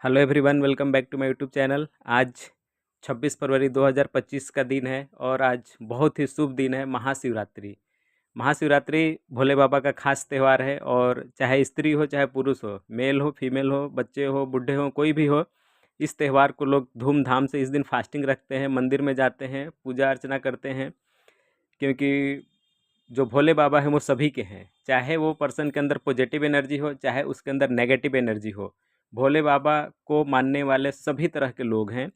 Hello everyone, welcome back to my YouTube channel. आज 26 फरवरी 2025 का दिन है और आज बहुत ही शुभ दिन है, महाशिवरात्रि। महाशिवरात्रि भोले बाबा का खास त्यौहार है और चाहे स्त्री हो चाहे पुरुष हो, मेल हो फीमेल हो, बच्चे हो बूढ़े हो, कोई भी हो, इस त्यौहार को लोग धूमधाम से इस दिन फास्टिंग रखते हैं, मंदिर में जाते हैं, पूजा अर्चना करते हैं। क्योंकि जो भोले बाबा हैं वो सभी के हैं, चाहे वो पर्सन के अंदर पॉजिटिव एनर्जी हो चाहे उसके अंदर नेगेटिव एनर्जी हो। भोले बाबा को मानने वाले सभी तरह के लोग हैं।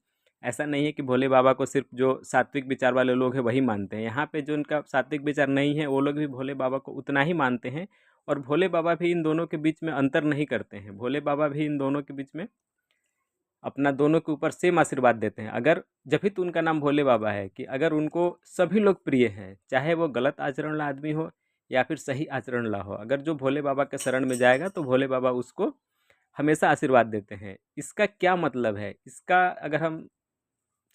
ऐसा नहीं है कि भोले बाबा को सिर्फ जो सात्विक विचार वाले लोग हैं वही मानते हैं। यहाँ पे जो उनका सात्विक विचार नहीं है वो लोग भी भोले बाबा को उतना ही मानते हैं। और भोले बाबा भी इन दोनों के बीच में अंतर नहीं करते हैं। भोले बाबा भी इन दोनों के बीच में अपना दोनों के ऊपर सेम आशीर्वाद देते हैं। अगर जब भी तो उनका नाम भोले बाबा है कि अगर उनको सभी लोग प्रिय हैं, चाहे वो गलत आचरण वाला आदमी हो या फिर सही आचरण वाला हो, अगर जो भोले बाबा के शरण में जाएगा तो भोले बाबा उसको हमेशा आशीर्वाद देते हैं। इसका क्या मतलब है? इसका अगर हम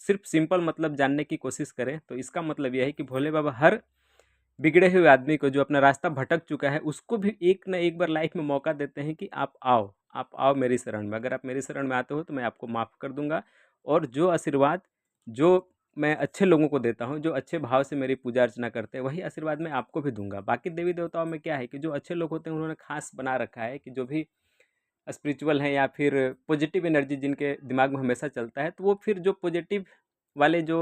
सिर्फ सिंपल मतलब जानने की कोशिश करें तो इसका मतलब यह है कि भोले बाबा हर बिगड़े हुए आदमी को, जो अपना रास्ता भटक चुका है, उसको भी एक ना एक बार लाइफ में मौका देते हैं कि आप आओ मेरी शरण में। अगर आप मेरी शरण में आते हो तो मैं आपको माफ़ कर दूंगा। और जो आशीर्वाद जो मैं अच्छे लोगों को देता हूँ, जो अच्छे भाव से मेरी पूजा अर्चना करते हैं, वही आशीर्वाद मैं आपको भी दूंगा। बाकी देवी देवताओं में क्या है कि जो अच्छे लोग होते हैं उन्होंने खास बना रखा है कि जो भी स्पिरिचुअल हैं या फिर पॉजिटिव एनर्जी जिनके दिमाग में हमेशा चलता है, तो वो फिर जो पॉजिटिव वाले जो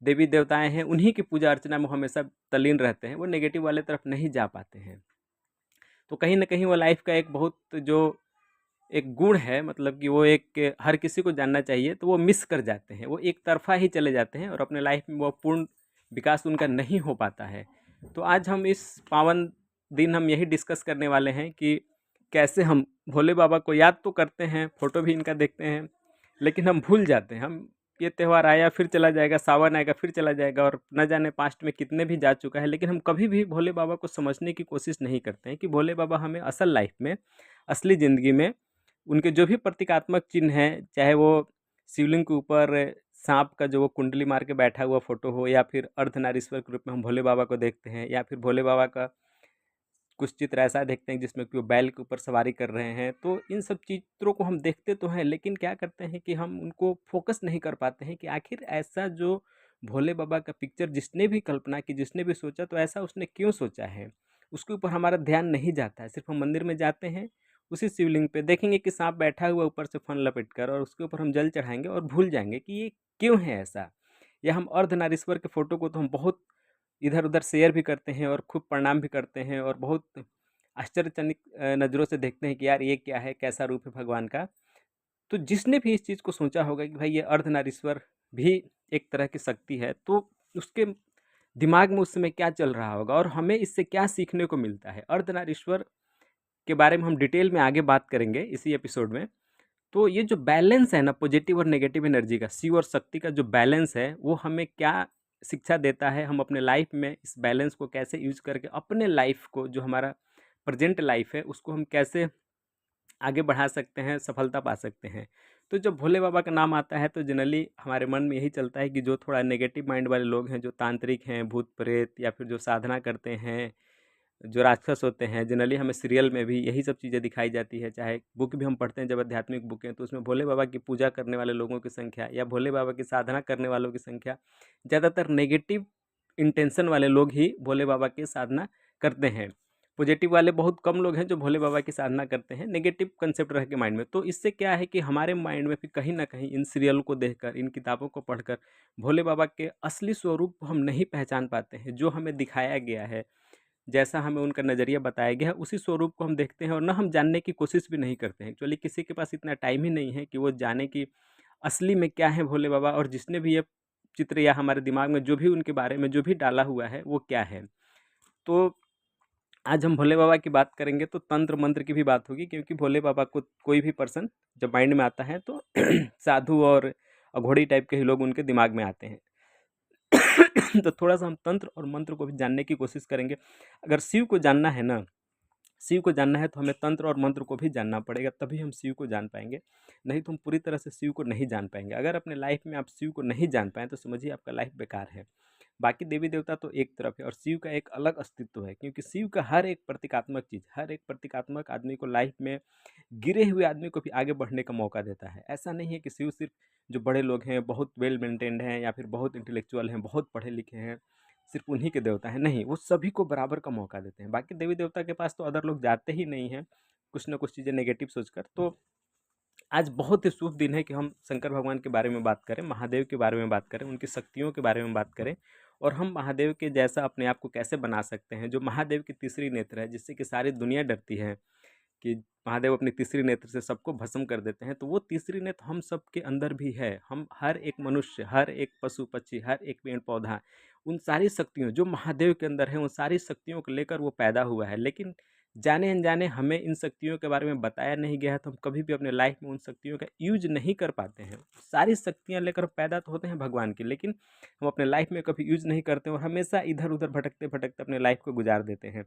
देवी देवताएं हैं उन्हीं की पूजा अर्चना में हमेशा तल्लीन रहते हैं। वो नेगेटिव वाले तरफ नहीं जा पाते हैं। तो कहीं ना कहीं वो लाइफ का एक बहुत जो एक गुण है, मतलब कि वो एक हर किसी को जानना चाहिए, तो वो मिस कर जाते हैं। वो एक तरफा ही चले जाते हैं और अपने लाइफ में वो पूर्ण विकास उनका नहीं हो पाता है। तो आज हम इस पावन दिन हम यही डिस्कस करने वाले हैं कि कैसे हम भोले बाबा को याद तो करते हैं, फ़ोटो भी इनका देखते हैं, लेकिन हम भूल जाते हैं। हम ये त्यौहार आया फिर चला जाएगा, सावन आएगा फिर चला जाएगा, और न जाने पास्ट में कितने भी जा चुका है, लेकिन हम कभी भी भोले बाबा को समझने की कोशिश नहीं करते हैं कि भोले बाबा हमें असल लाइफ में, असली ज़िंदगी में उनके जो भी प्रतीकात्मक चिन्ह हैं, चाहे वो शिवलिंग के ऊपर सांप का जो वो कुंडली मार के बैठा हुआ फोटो हो, या फिर अर्धनारीश्वर के रूप में हम भोले बाबा को देखते हैं, या फिर भोले बाबा का कुछ चित्र ऐसा देखते हैं जिसमें कि वो बैल के ऊपर सवारी कर रहे हैं। तो इन सब चित्रों को हम देखते तो हैं, लेकिन क्या करते हैं कि हम उनको फोकस नहीं कर पाते हैं कि आखिर ऐसा जो भोले बाबा का पिक्चर जिसने भी कल्पना की, जिसने भी सोचा, तो ऐसा उसने क्यों सोचा है, उसके ऊपर हमारा ध्यान नहीं जाता है। सिर्फ हम मंदिर में जाते हैं, उसी शिवलिंग पे देखेंगे कि सांप बैठा हुआ ऊपर से फन लपेट कर, और उसके ऊपर हम जल चढ़ाएंगे और भूल जाएंगे कि ये क्यों है ऐसा। या हम अर्धनारीश्वर के फोटो को तो हम बहुत इधर उधर शेयर भी करते हैं और खूब प्रणाम भी करते हैं, और बहुत आश्चर्यचनित नज़रों से देखते हैं कि यार ये क्या है, कैसा रूप है भगवान का। तो जिसने भी इस चीज़ को सोचा होगा कि भाई ये अर्धनारीश्वर भी एक तरह की शक्ति है, तो उसके दिमाग में उस समय क्या चल रहा होगा और हमें इससे क्या सीखने को मिलता है। अर्धनारीश्वर के बारे में हम डिटेल में आगे बात करेंगे इसी एपिसोड में। तो ये जो बैलेंस है ना, पॉजिटिव और नेगेटिव एनर्जी का, शिव और शक्ति का जो बैलेंस है, वो हमें क्या शिक्षा देता है, हम अपने लाइफ में इस बैलेंस को कैसे यूज करके अपने लाइफ को, जो हमारा प्रेजेंट लाइफ है, उसको हम कैसे आगे बढ़ा सकते हैं, सफलता पा सकते हैं। तो जब भोले बाबा का नाम आता है तो जनरली हमारे मन में यही चलता है कि जो थोड़ा नेगेटिव माइंड वाले लोग हैं, जो तांत्रिक हैं, भूत प्रेत, या फिर जो साधना करते हैं, जो राक्षस होते हैं, जनरली हमें सीरियल में भी यही सब चीज़ें दिखाई जाती है। चाहे बुक भी हम पढ़ते हैं, जब आध्यात्मिक बुकें, तो उसमें भोले बाबा की पूजा करने वाले लोगों की संख्या या भोले बाबा की साधना करने वालों की संख्या, ज़्यादातर नेगेटिव इंटेंशन वाले लोग ही भोले बाबा की साधना करते हैं। पॉजिटिव वाले बहुत कम लोग हैं जो भोले बाबा की साधना करते हैं, नेगेटिव कंसेप्ट रह के माइंड में। तो इससे क्या है कि हमारे माइंड में फिर कहीं ना कहीं इन सीरियल को देखकर, इन किताबों को पढ़कर भोले बाबा के असली स्वरूप को हम नहीं पहचान पाते हैं। जो हमें दिखाया गया है, जैसा हमें उनका नज़रिया बताया गया है, उसी स्वरूप को हम देखते हैं और ना हम जानने की कोशिश भी नहीं करते हैं। एक्चुअली किसी के पास इतना टाइम ही नहीं है कि वो जाने कि असली में क्या है भोले बाबा, और जिसने भी ये चित्र या हमारे दिमाग में जो भी उनके बारे में जो भी डाला हुआ है वो क्या है। तो आज हम भोले बाबा की बात करेंगे तो तंत्र मंत्र की भी बात होगी, क्योंकि भोले बाबा को कोई भी पर्सन जब माइंड में आता है तो साधु और अघोड़ी टाइप के ही लोग उनके दिमाग में आते हैं। तो थोड़ा सा हम तंत्र और मंत्र को भी जानने की कोशिश करेंगे। अगर शिव को जानना है ना, शिव को जानना है तो हमें तंत्र और मंत्र को भी जानना पड़ेगा, तभी हम शिव को जान पाएंगे। नहीं तो हम पूरी तरह से शिव को नहीं जान पाएंगे। अगर अपने लाइफ में आप शिव को नहीं जान पाएँ तो समझिए आपका लाइफ बेकार है। बाकी देवी देवता तो एक तरफ है और शिव का एक अलग अस्तित्व है, क्योंकि शिव का हर एक प्रतीकात्मक चीज़, हर एक प्रतीकात्मक आदमी को लाइफ में गिरे हुए आदमी को भी आगे बढ़ने का मौका देता है। ऐसा नहीं है कि शिव सिर्फ जो बड़े लोग हैं, बहुत वेल मेंटेन्ड हैं या फिर बहुत इंटेलेक्चुअल हैं, बहुत पढ़े लिखे हैं, सिर्फ उन्हीं के देवता हैं, नहीं, वो सभी को बराबर का मौका देते हैं। बाकी देवी देवता के पास तो अदर लोग जाते ही नहीं हैं, कुछ ना कुछ चीज़ें नेगेटिव सोचकर। तो आज बहुत ही शुभ दिन है कि हम शंकर भगवान के बारे में बात करें, महादेव के बारे में बात करें, उनकी शक्तियों के बारे में बात करें और हम महादेव के जैसा अपने आप को कैसे बना सकते हैं, जो महादेव की तीसरी नेत्र है, जिससे कि सारी दुनिया डरती है कि महादेव अपनी तीसरी नेत्र से सबको भस्म कर देते हैं। तो वो तीसरी नेत्र हम सबके अंदर भी है। हम हर एक मनुष्य, हर एक पशु पक्षी, हर एक पेड़ पौधा, उन सारी शक्तियों जो महादेव के अंदर है, उन सारी शक्तियों को लेकर वो पैदा हुआ है। लेकिन जाने अनजाने हमें इन शक्तियों के बारे में बताया नहीं गया है, तो हम कभी भी अपने लाइफ में उन शक्तियों का यूज नहीं कर पाते हैं। सारी शक्तियाँ लेकर पैदा तो होते हैं भगवान की, लेकिन हम अपने लाइफ में कभी यूज नहीं करते और हमेशा इधर उधर भटकते भटकते अपने लाइफ को गुजार देते हैं।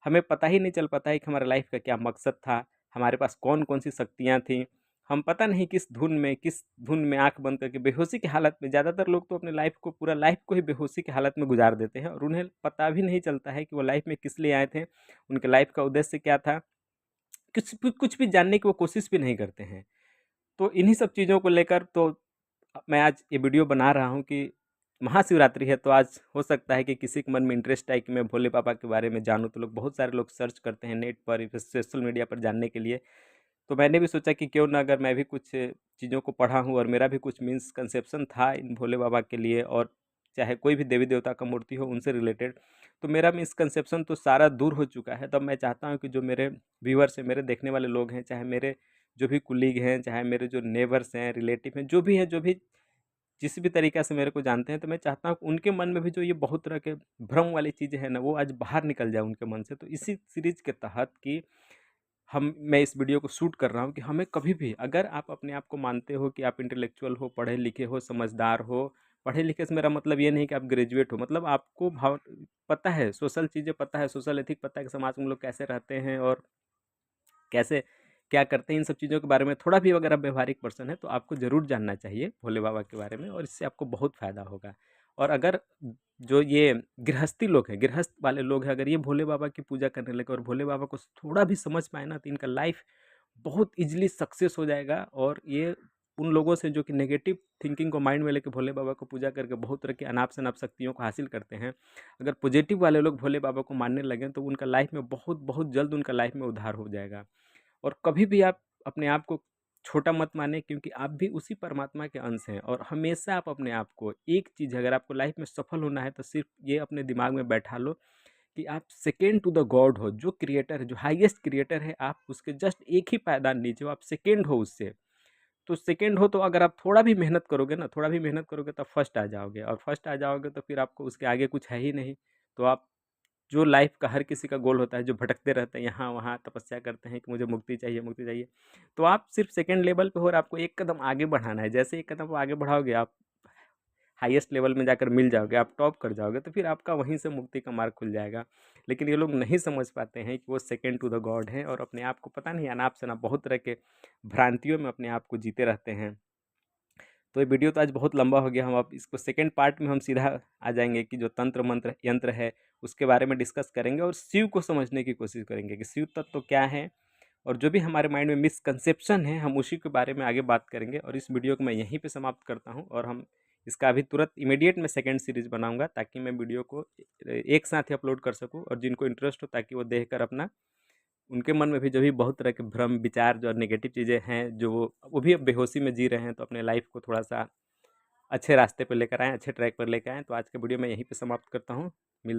हमें पता ही नहीं चल पाता है कि हमारे लाइफ का क्या मकसद था, हमारे पास कौन-कौन सी शक्तियाँ थीं। हम पता नहीं किस धुन में आँख बंद करके बेहोशी की हालत में, ज़्यादातर लोग तो अपने लाइफ को, पूरा लाइफ को ही बेहोशी की हालत में गुजार देते हैं और उन्हें पता भी नहीं चलता है कि वो लाइफ में किस लिए आए थे, उनके लाइफ का उद्देश्य क्या था। कुछ भी जानने की वो कोशिश भी नहीं करते हैं। तो इन्हीं सब चीज़ों को लेकर तो मैं आज ये वीडियो बना रहा हूँ कि महाशिवरात्रि है, तो आज हो सकता है कि किसी के मन में इंटरेस्ट आए कि मैं भोले बाबा के बारे में जानूँ। तो लोग, बहुत सारे लोग सर्च करते हैं नेट पर, फिर सोशल मीडिया पर जानने के लिए। तो मैंने भी सोचा कि क्यों ना, अगर मैं भी कुछ चीज़ों को पढ़ा हूँ और मेरा भी कुछ मिसकंसेप्शन था इन भोले बाबा के लिए, और चाहे कोई भी देवी देवता का मूर्ति हो उनसे रिलेटेड, तो मेरा मिसकंसेप्शन तो सारा दूर हो चुका है। तब मैं चाहता हूँ कि जो मेरे व्यूअर्स हैं, मेरे देखने वाले लोग हैं, चाहे मेरे जो भी कुलीग हैं, चाहे मेरे जो नेबर्स हैं, रिलेटिव हैं, जो भी हैं, जो भी जिस भी तरीक़े से मेरे को जानते हैं, तो मैं चाहता हूँ कि उनके मन में भी जो ये बहुत तरह के भ्रम वाली चीज़ें हैं ना, वो आज बाहर निकल जाए उनके मन से। तो इसी सीरीज़ के तहत कि मैं इस वीडियो को शूट कर रहा हूँ कि हमें कभी भी, अगर आप अपने आप को मानते हो कि आप इंटेलेक्चुअल हो, पढ़े लिखे हो, समझदार हो, पढ़े लिखे से मेरा मतलब ये नहीं कि आप ग्रेजुएट हो, मतलब आपको भाव पता है, सोशल चीज़ें पता है, सोशल एथिक पता है कि समाज में लोग कैसे रहते हैं और कैसे क्या करते हैं, इन सब चीज़ों के बारे में थोड़ा भी अगर आप व्यवहारिक पर्सन है, तो आपको ज़रूर जानना चाहिए भोले बाबा के बारे में, और इससे आपको बहुत फ़ायदा होगा। और अगर जो ये गृहस्थी लोग हैं, गृहस्थ वाले लोग हैं, अगर ये भोले बाबा की पूजा करने लगे और भोले बाबा को थोड़ा भी समझ पाए ना, तो इनका लाइफ बहुत ईज़िली सक्सेस हो जाएगा। और ये उन लोगों से जो कि नेगेटिव थिंकिंग को माइंड में लेके भोले बाबा को पूजा करके बहुत तरह की अनाप शनाप शक्तियों को हासिल करते हैं, अगर पॉजिटिव वाले लोग भोले बाबा को मानने लगें, तो उनका लाइफ में बहुत बहुत जल्द उनका लाइफ में उद्धार हो जाएगा। और कभी भी आप अपने आप को छोटा मत मानें, क्योंकि आप भी उसी परमात्मा के अंश हैं। और हमेशा आप अपने आप को, एक चीज़, अगर आपको लाइफ में सफल होना है, तो सिर्फ ये अपने दिमाग में बैठा लो कि आप सेकेंड टू द गॉड हो। जो क्रिएटर है, जो हाईएस्ट क्रिएटर है, आप उसके जस्ट एक ही पायदान नीचे हो, आप सेकेंड हो उससे। तो सेकेंड हो, तो अगर आप थोड़ा भी मेहनत करोगे ना, थोड़ा भी मेहनत करोगे, तब फर्स्ट आ जाओगे, और फर्स्ट आ जाओगे तो फिर आपको उसके आगे कुछ है ही नहीं। तो आप, जो लाइफ का हर किसी का गोल होता है, जो भटकते रहते हैं यहाँ वहाँ, तपस्या करते हैं कि मुझे मुक्ति चाहिए, मुक्ति चाहिए, तो आप सिर्फ सेकंड लेवल पे हो और आपको एक कदम आगे बढ़ाना है। जैसे एक कदम आगे बढ़ाओगे, आप हाईएस्ट लेवल में जाकर मिल जाओगे, आप टॉप कर जाओगे, तो फिर आपका वहीं से मुक्ति का मार्ग खुल जाएगा। लेकिन ये लोग नहीं समझ पाते हैं कि वो सेकंड टू द गॉड हैं, और अपने आप को पता नहीं अनाप शनाप बहुत तरह के भ्रांतियों में अपने आप को जीते रहते हैं। तो ये वीडियो तो आज बहुत लंबा हो गया, हम अब इसको सेकंड पार्ट में हम सीधा आ जाएंगे कि जो तंत्र मंत्र यंत्र है उसके बारे में डिस्कस करेंगे, और शिव को समझने की कोशिश करेंगे कि शिव तत्व तो क्या है, और जो भी हमारे माइंड में मिसकंसेप्शन है, हम उसी के बारे में आगे बात करेंगे। और इस वीडियो को मैं यहीं पे समाप्त करता हूँ, और हम इसका अभी तुरंत इमीडिएट मैं सेकंड सीरीज़ बनाऊंगा, ताकि मैं वीडियो को एक साथ ही अपलोड कर सकूँ, और जिनको इंटरेस्ट हो, ताकि वो देख कर अपना, उनके मन में भी जो भी बहुत तरह के भ्रम विचार, जो नेगेटिव चीज़ें हैं, जो वो भी अब बेहोशी में जी रहे हैं, तो अपने लाइफ को थोड़ा सा अच्छे रास्ते पे लेकर आएँ, अच्छे ट्रैक पर लेकर आएँ। तो आज का वीडियो मैं यहीं पे समाप्त करता हूँ।